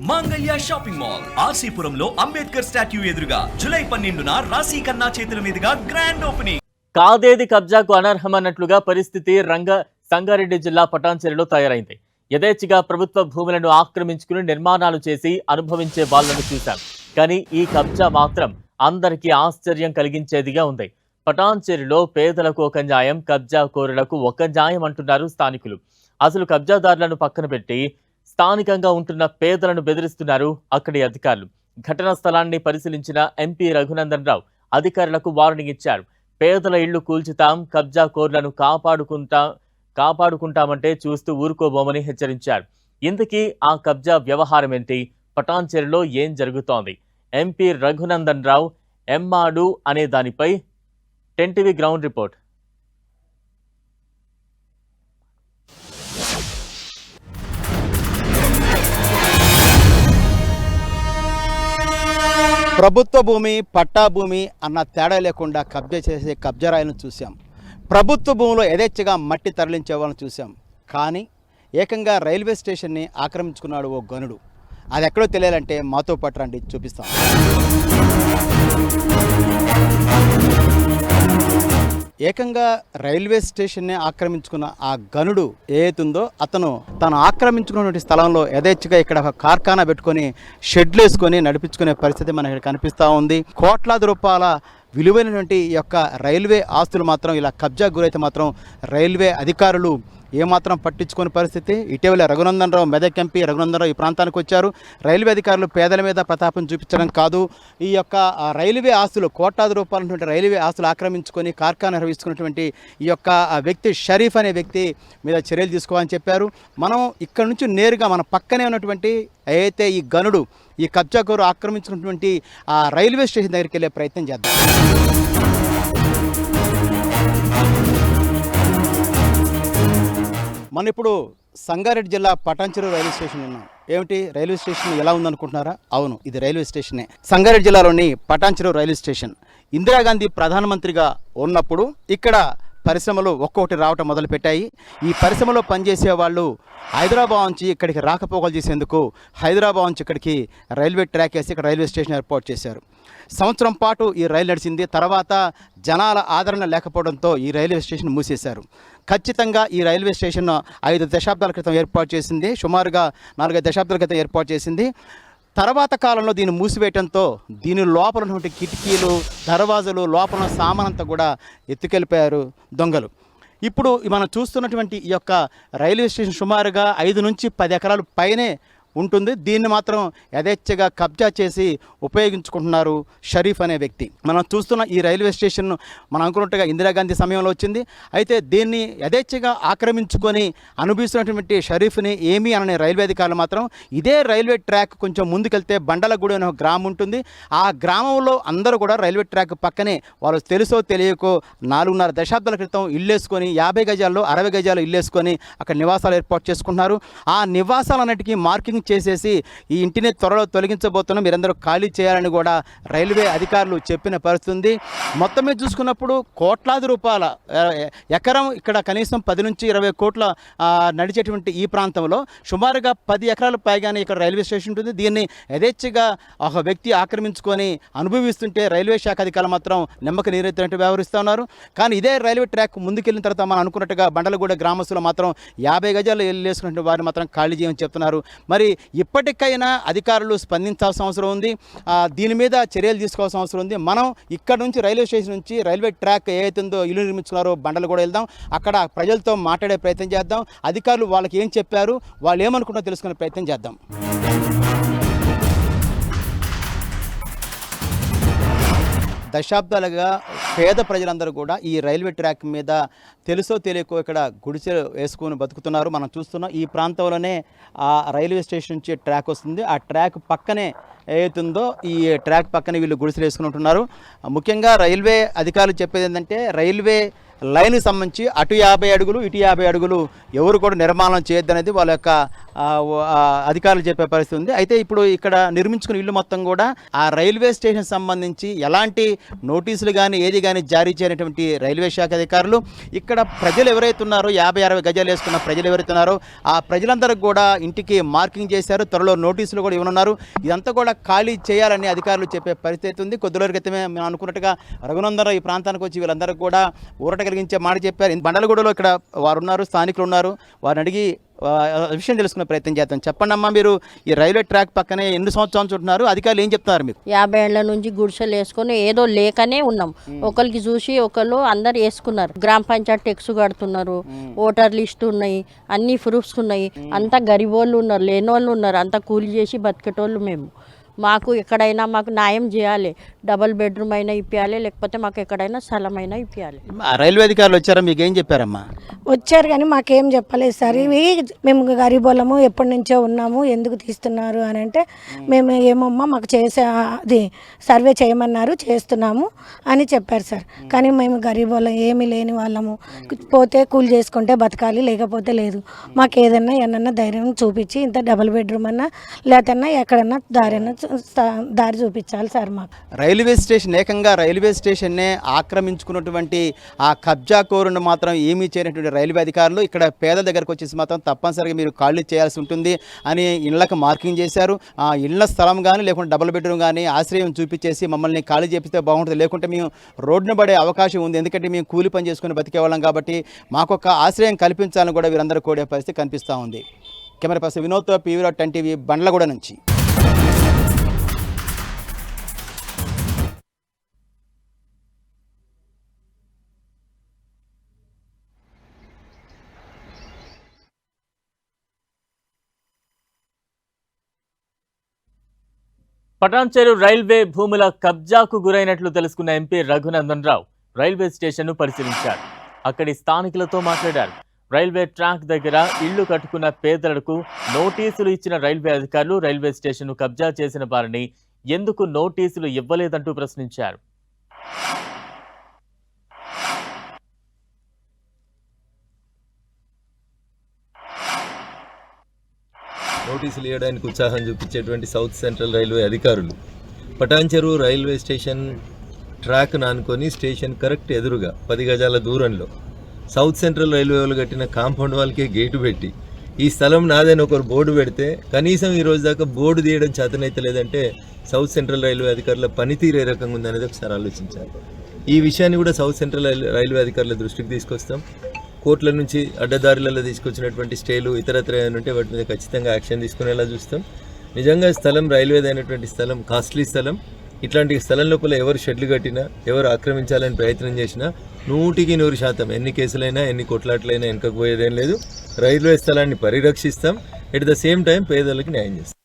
మాంగళ్య shopping mall ఆర్సీపురంలో Ambedkar statue ఎదురుగా July 12న రాశి ఖన్నా చేతుల మీదుగా గ్రాండ్ ఓపెనింగ్. కాదేది కబ్జాకు అనర్హమన్నట్లుగా పరిస్థితి సంగారెడ్డి జిల్లా పటాన్చెరులో తయారైంది. యథేచ్ఛగా ప్రభుత్వ భూములను ఆక్రమించుకుని నిర్మాణాలు చేసి అనుభవించే వాళ్లను చూశాం. కానీ ఈ కబ్జా మాత్రం అందరికీ ఆశ్చర్యం కలిగించేదిగా ఉంది. పటాన్చెరులో పేదలకు ఒక న్యాయం, కబ్జా కోరులకు ఒక న్యాయం అంటున్నారు స్థానికులు. అసలు కబ్జాదారులను పక్కన పెట్టి స్థానికంగా ఉంటున్న పేదలను బెదిరిస్తున్నారు అక్కడి అధికారులు. ఘటనా స్థలాన్ని పరిశీలించిన ఎంపీ రఘునందన్ రావు అధికారులకు వార్నింగ్ ఇచ్చారు. పేదల ఇళ్లు కూల్చుతాం, కబ్జా కోర్లను కాపాడుకుంటామంటే చూస్తూ ఊరుకోబోమని హెచ్చరించారు. ఇంతకీ ఆ కబ్జా వ్యవహారం ఏంటి? పటాన్చెరులో ఏం జరుగుతోంది? ఎంపీ రఘునందన్ రావు ఎమ్మాడు అనే దానిపై 10 టీవీ గ్రౌండ్ రిపోర్ట్. ప్రభుత్వ భూమి, పట్టా భూమి అన్న తేడా లేకుండా కబ్జా చేసే కబ్జారాయిలను చూసాం. ప్రభుత్వ భూమిలో యథేచ్ఛగా మట్టి తరలించే వాళ్ళని చూసాం. కానీ ఏకంగా రైల్వే స్టేషన్ని ఆక్రమించుకున్నాడు ఓ గనుడు. అది ఎక్కడో తెలియాలంటే మాతో పాటు రండి, చూపిస్తాం. ఏకంగా రైల్వే స్టేషన్ని ఆక్రమించుకున్న ఆ గనుడు ఏతుందో అతను తను ఆక్రమించుకున్నటువంటి స్థలంలో యథేచ్ఛగా ఇక్కడ ఒక కార్ఖానా పెట్టుకొని షెడ్లు వేసుకొని నడిపించుకునే పరిస్థితి మనకి ఇక్కడ కనిపిస్తూ ఉంది. కోట్లాది రూపాయల విలువైనటువంటి ఈ యొక్క రైల్వే ఆస్తులు మాత్రం ఇలా కబ్జా గురైతే మాత్రం రైల్వే అధికారులు ఏమాత్రం పట్టించుకునే పరిస్థితి. ఇటీవల రఘునందన్ రావు, మెదక్ ఎంపీ రఘునందన్ రావు ఈ ప్రాంతానికి వచ్చారు. రైల్వే అధికారులు పేదల మీద ప్రతాపం చూపించడం కాదు, ఈ యొక్క రైల్వే ఆస్తులు కోట్లాది రూపాయలటువంటి రైల్వే ఆస్తులు ఆక్రమించుకొని కార్ఖానా నిర్వహిస్తున్నటువంటి ఈ యొక్క వ్యక్తి షరీఫ్ అనే వ్యక్తి మీద చర్యలు తీసుకోవాలని చెప్పారు. మనం ఇక్కడ నుంచి నేరుగా మన పక్కనే ఉన్నటువంటి అయితే ఈ గనుడు, ఈ కబ్జాకోరు ఆక్రమించుకున్నటువంటి ఆ రైల్వే స్టేషన్ దగ్గరికి వెళ్ళే ప్రయత్నం చేద్దాం. మనం ఇప్పుడు సంగారెడ్డి జిల్లా పటాన్చెరు రైల్వే స్టేషన్ ఉన్నాం. ఏమిటి రైల్వే స్టేషన్ ఎలా ఉందనుకుంటున్నారా? అవును, ఇది రైల్వే స్టేషనే. సంగారెడ్డి జిల్లాలోని పటాన్చెరు రైల్వే స్టేషన్. ఇందిరాగాంధీ ప్రధానమంత్రిగా ఉన్నప్పుడు ఇక్కడ పరిశ్రమలు ఒక్కొక్కటి రావటం మొదలుపెట్టాయి. ఈ పరిశ్రమలో పనిచేసే వాళ్ళు హైదరాబాద్ నుంచి ఇక్కడికి రాకపోకలు చేసేందుకు హైదరాబాద్ నుంచి ఇక్కడికి రైల్వే ట్రాక్ వేసి ఇక్కడ రైల్వే స్టేషన్ ఏర్పాటు చేశారు. సంవత్సరం పాటు ఈ రైలు నడిచింది. తర్వాత జనాల ఆదరణ లేకపోవడంతో ఈ రైల్వే స్టేషన్ మూసేశారు. ఖచ్చితంగా ఈ రైల్వే స్టేషన్ 5 దశాబ్దాల క్రితం ఏర్పాటు చేసింది, సుమారుగా 4-5 దశాబ్దాల క్రితం ఏర్పాటు చేసింది. తర్వాత కాలంలో దీన్ని మూసివేయడంతో దీని లోపల ఉన్నటువంటి కిటికీలు, దర్వాజలు, లోపల సామానంతా కూడా ఎత్తుకెళ్ళిపోయారు దొంగలు. ఇప్పుడు మనం చూస్తున్నటువంటి ఈ యొక్క రైల్వే స్టేషన్ సుమారుగా 5 నుంచి 10 ఎకరాలు పైనే ఉంటుంది. దీన్ని మాత్రం యథేచ్ఛగా కబ్జా చేసి ఉపయోగించుకుంటున్నారు షరీఫ్ అనే వ్యక్తి. మనం చూస్తున్న ఈ రైల్వే స్టేషన్ మనం అనుకున్నట్టుగా ఇందిరాగాంధీ సమయంలో వచ్చింది. అయితే దీన్ని యథేచ్ఛగా ఆక్రమించుకొని అనుభవిస్తున్నటువంటి షరీఫ్ని ఏమీ అనని రైల్వే అధికారులు మాత్రం ఇదే రైల్వే ట్రాక్ కొంచెం ముందుకెళ్తే బండలగూడెం అనే ఒక గ్రామం ఉంటుంది. ఆ గ్రామంలో అందరూ కూడా రైల్వే ట్రాక్ పక్కనే వాళ్ళు తెలుసో తెలియకో 4.5 దశాబ్దాల క్రితం ఇల్లేసుకొని 50 గజాల్లో 60 గజాలు ఇల్లేసుకొని అక్కడ నివాసాలు ఏర్పాటు చేసుకుంటున్నారు. ఆ నివాసాలన్నిటికీ మార్కింగ్ చేసేసి ఈ ఇంటిని త్వరలో తొలగించబోతున్నాం, మీరందరూ ఖాళీ చేయాలని కూడా రైల్వే అధికారులు చెప్పిన పరిస్థితి. మొత్తం మీద చూసుకున్నప్పుడు కోట్లాది రూపాయల ఎకరం ఇక్కడ కనీసం 10 నుంచి 20 కోట్ల నడిచేటువంటి ఈ ప్రాంతంలో సుమారుగా 10 ఎకరాల పైగానే ఇక్కడ రైల్వే స్టేషన్ ఉంటుంది. దీన్ని యథేచ్ఛగా ఒక వ్యక్తి ఆక్రమించుకొని అనుభవిస్తుంటే రైల్వే శాఖ అధికారులు మాత్రం నిమ్మక నీరెత్తినట్టు వ్యవహరిస్తూ ఉన్నారు. కానీ ఇదే రైల్వే ట్రాక్ ముందుకెళ్ళిన తర్వాత మనం అనుకున్నట్టుగా బండలగూడ గ్రామస్తులు మాత్రం 50 గజాలు వేసుకున్నట్టు వారిని మాత్రం ఖాళీ చేయమని చెప్తున్నారు. మరి ఇప్పటికైనా అధికారులు స్పందించాల్సిన అవసరం ఉంది, దీని మీద చర్యలు తీసుకోవాల్సిన అవసరం ఉంది. మనం ఇక్కడ నుంచి రైల్వే స్టేషన్ నుంచి రైల్వే ట్రాక్ ఏదైతుందో ఇల్లు నిర్మించుకున్నారో బండలు కూడా వెళ్దాం, అక్కడ ప్రజలతో మాట్లాడే ప్రయత్నం చేద్దాం, అధికారులు వాళ్ళకి ఏం చెప్పారు, వాళ్ళు ఏమనుకుంటారో తెలుసుకునే ప్రయత్నం చేద్దాం. దశాబ్దాలుగా పేద ప్రజలందరూ కూడా ఈ రైల్వే ట్రాక్ మీద తెలుసో తెలియకో ఇక్కడ గుడిసె వేసుకొని బతుకుతున్నారు. మనం చూస్తున్నాం ఈ ప్రాంతంలోనే ఆ రైల్వే స్టేషన్ నుంచి ట్రాక్ వస్తుంది. ఆ ట్రాక్ పక్కనే ఏదైతుందో ఈ ట్రాక్ పక్కన వీళ్ళు గుడిసెలు వేసుకుని ఉంటున్నారు. ముఖ్యంగా రైల్వే అధికారులు చెప్పేది ఏంటంటే రైల్వే లైన్కి సంబంధించి అటు 50 అడుగులు ఇటు 50 అడుగులు ఎవరు కూడా నిర్మాణం చేయొద్దనేది వాళ్ళ యొక్క అధికారులు చెప్పే పరిస్థితి ఉంది. అయితే ఇప్పుడు ఇక్కడ నిర్మించుకున్న ఇల్లు మొత్తం కూడా ఆ రైల్వే స్టేషన్ సంబంధించి ఎలాంటి నోటీసులు కానీ ఏది కానీ జారీ చేయనటువంటి రైల్వే శాఖ అధికారులు ఇక్కడ ప్రజలు ఎవరైతే ఉన్నారో 50-60 గజాలు వేసుకున్న ప్రజలు ఎవరైతే ఉన్నారో ఆ ప్రజలందరికీ కూడా ఇంటికి మార్కింగ్ చేశారు. త్వరలో నోటీసులు కూడా ఇవ్వనున్నారు. ఇదంతా కూడా ఖాళీ చేయాలని అధికారులు చెప్పే పరిస్థితి ఉంది. కొద్ది రోజుల క్రితమే మేము అనుకున్నట్టుగా రఘునందనరావు ఈ ప్రాంతానికి వచ్చి వీళ్ళందరికీ కూడా ఊరట కలిగించే మాట చెప్పారు. బండలగూడలో ఇక్కడ వారు ఉన్నారు, స్థానికులు ఉన్నారు. వారిని అడిగి విషయం తెలుసుకునే ప్రయత్నం చేద్దాం. చెప్పండి అమ్మా, మీరు ఈ రైల్వే ట్రాక్ పక్కనే ఎన్ని సంవత్సరాలు ఉంటున్నారు? అధికారులు ఏం చెప్తున్నారు మీకు? 50 ఏళ్ల నుంచి గుడిసెలు వేసుకొని ఏదో లేకనే ఉన్నాం. ఒకరికి చూసి ఒకళ్ళు అందరు వేసుకున్నారు. గ్రామ పంచాయతీ టెక్స్ కడుతున్నారు, ఓటర్ లిస్ట్ ఉన్నాయి, అన్ని ప్రూఫ్స్ ఉన్నాయి. అంతా గరీబోళ్ళు ఉన్నారు, లేనోళ్ళు ఉన్నారు, అంతా కూలి చేసి బతికేటోళ్ళు మేము. మాకు ఎక్కడైనా మాకు న్యాయం చేయాలి. డబుల్ బెడ్రూమ్ అయినా ఇప్పించాలి, లేకపోతే మాకు ఎక్కడైనా స్థలం అయినా ఇప్పించాలి. రైల్వే అధికారులు వచ్చారా? మీకు ఏం చెప్పారమ్మా? వచ్చారు కానీ మాకేం చెప్పలేదు సార్. ఇవి మేము గరీబోళ్ళము, ఎప్పటి నుంచో ఉన్నాము, ఎందుకు తీస్తున్నారు అని అంటే మేము ఏమమ్మా మాకు చేసే అది సర్వే చేయమన్నారు, చేస్తున్నాము అని చెప్పారు సార్. కానీ మేము గరీబోళ్ళం, ఏమీ లేని వాళ్ళము, పోతే కూలి చేసుకుంటే బతకాలి, లేకపోతే లేదు. మాకు ఏదన్నా ధైర్యం చూపించి ఇంత డబుల్ బెడ్రూమ్ అన్నా లేదన్నా ఎక్కడన్నా దారి చూపించాలి సార్ మాకు. రైల్వే స్టేషన్ ఏకంగా రైల్వే స్టేషన్నే ఆక్రమించుకున్నటువంటి ఆ కబ్జా కోరును మాత్రం ఏమీ చేయనటువంటి రైల్వే అధికారులు ఇక్కడ పేదల దగ్గరకు వచ్చేసి మాత్రం తప్పనిసరిగా మీరు ఖాళీ చేయాల్సి ఉంటుంది అని ఇళ్లకు మార్కింగ్ చేశారు. ఆ ఇళ్ల స్థలం కానీ లేకుంటే డబుల్ బెడ్రూమ్ కానీ ఆశ్రయం చూపించేసి మమ్మల్ని ఖాళీ చేపిస్తే బాగుంటుంది, లేకుంటే మేము రోడ్డున పడే అవకాశం ఉంది, ఎందుకంటే మేము కూలి పని చేసుకుని బతికేవాళ్ళం కాబట్టి మాకొక ఆశ్రయం కల్పించాలని కూడా వీరందరూ కోరే పరిస్థితి కనిపిస్తూ ఉంది. కెమెరా పర్సన్ వినోద్తో PV 10 TV బండ్లగూడ నుంచి. పటాన్చెరు రైల్వే భూముల కబ్జాకు గురైనట్లు తెలుసుకున్న ఎంపీ రఘునందన్ రావు రైల్వే స్టేషన్ను పరిశీలించారు. అక్కడి స్థానికులతో మాట్లాడారు. రైల్వే ట్రాక్ దగ్గర ఇళ్లు కట్టుకున్న పేదలకు నోటీసులు ఇచ్చిన రైల్వే అధికారులు రైల్వే స్టేషన్ను కబ్జా చేసిన వారిని ఎందుకు నోటీసులు ఇవ్వలేదంటూ ప్రశ్నించారు. నోటీసులు ఇవ్వడానికి ఉత్సాహం చూపించేటువంటి సౌత్ సెంట్రల్ రైల్వే అధికారులు పటాన్చెరు రైల్వే స్టేషన్ ట్రాక్ నానుకొని స్టేషన్ కరెక్ట్ ఎదురుగా 10 గజాల దూరంలో సౌత్ సెంట్రల్ రైల్వే వాళ్ళు కట్టిన కాంపౌండ్ వాళ్ళకే గేటు పెట్టి ఈ స్థలం నాదని ఒకరు బోర్డు పెడితే కనీసం ఈ రోజు దాకా బోర్డు తీయడం చేతనైతే లేదంటే సౌత్ సెంట్రల్ రైల్వే అధికారుల పనితీరు ఏ రకంగా ఉందనేది ఒకసారి ఆలోచించాలి. ఈ విషయాన్ని కూడా సౌత్ సెంట్రల్ రైల్వే అధికారుల దృష్టికి తీసుకొస్తాం. కోర్టుల నుంచి అడ్డదారులలో తీసుకొచ్చినటువంటి స్టేలు ఇతరత్ర ఉంటే వాటి మీద ఖచ్చితంగా యాక్షన్ తీసుకునేలా చూస్తాం. నిజంగా స్థలం రైల్వేదైనటువంటి స్థలం, కాస్ట్లీ స్థలం. ఇట్లాంటి స్థలం లోపల ఎవరు షెడ్లు కట్టినా, ఎవరు ఆక్రమించాలని ప్రయత్నం చేసినా 100% ఎన్ని కేసులైనా ఎన్ని కొట్లాట్లైనా వెనకపోయేదేం లేదు. రైల్వే స్థలాన్ని పరిరక్షిస్తాం, ఎట్ ద సేమ్ టైం పేదలకు న్యాయం చేస్తాం.